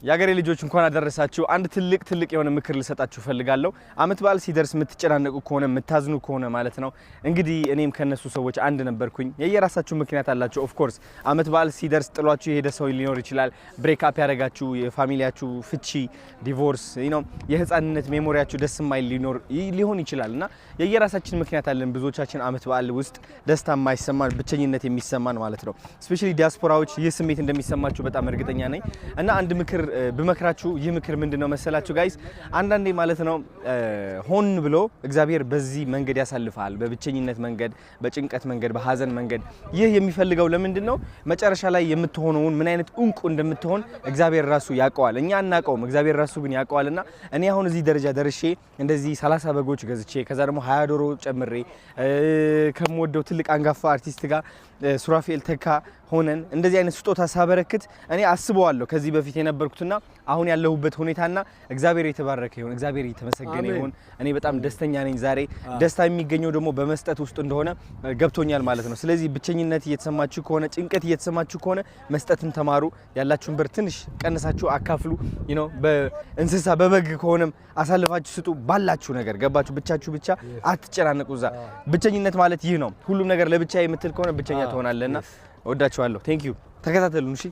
ያገሬ ልጆች እንኳን አደረሳችሁ አንድ ትልቅ የሆነ ምክር ልሰጣችሁ ፈልጋለሁ አመት በዓል ሲደርስ የምትጨናነቁ ከሆነ የምታዝኑ ከሆነ ማለት ነው እንግዲህ እኔም ከነሱ ሰዎች አንድ ነበርኩኝ የየራሳችሁ ምክንያት አላችሁ ኦፍ ኮርስ አመት በዓል ሲደርስ ጥሏችሁ የሄደ ሰው ሊኖር ይችላል ብሬክ አፕ ያረጋችሁ የፋሚሊያችሁ ፍቺ ዲቮርስ የህፃንነት ሜሞሪያችሁ ደስ የማይል ሊሆን ይችላልና የየራሳችን ምክንያት አለን ብዙዎቻችን አመት በዓል ውስጥ ደስታ የማይሰማን ብቸኝነት የሚሰማን ማለት ነው ስፔሻሊ ዲያስፖራዎች ይህ ስሜት እንደሚሰማችሁ በጣም እርግጠኛ ነኝ እና አንድ ምክር በመክራችሁ ይህ ምክር ምንድነው መሰላችሁ ጋይስ አንዳንዴ ማለት ነው ሆን ብሎ እግዚአብሔር በዚህ መንገድ ያሳልፋል በብቸኝነት መንገድ በጭንቀት መንገድ በሐዘን መንገድ ይህ የሚፈልገው ለምንድነው መጨረሻ ላይ የምትሆነውን ምን አይነት እንቁ እንደምትሆን እግዚአብሔር ራሱ ያውቀዋል እኛ አናውቀውም እግዚአብሔር ራሱ ግን ያውቀዋልና እኔ አሁን እዚህ ደረጃ ደርሼ እንደዚህ 30 በጎች ገዝቼ ከዛ ደግሞ 20 ዶሮ ጨምሬ ከመወደው ትልቅ አንጋፋ አርቲስት ጋር ሱራፌል ተካ ሆነን እንደዚህ አይነት ስጦታ ሳበረክት እኔ አስበዋለሁ ከዚህ በፊት የነበርኩትና አሁን ያለሁበት ሁኔታና እግዚአብሔር የተባረከ ይሁን እግዚአብሔር የተመሰገነ ይሁን እኔ በጣም ደስተኛ ነኝ ዛሬ ደስታ የሚገኘው ደግሞ በመስጠት ውስጥ እንደሆነ ገብቶኛል ማለት ነው ስለዚህ ብቸኝነት እየተሰማችሁ ከሆነ ጭንቀት እየተሰማችሁ ከሆነ መስጠትን ተማሩ ያላችሁን ብር ትንሽ ቀንሳችሁ አካፍሉ በእንስሳ በበግ ከሆነም አሳልፋችሁ ስጡ ባላችሁ ነገር ገባችሁ ብቻችሁ ብቻ አትጨናነቁ ዛ ብቸኝነት ማለት ይህ ነው ሁሉም ነገር ለብቻ የምትል ከሆነ ብቸኛ ትሆናለህና ወዳችኋለሁ ቴንክ ዩ ተከታተሉን እሺ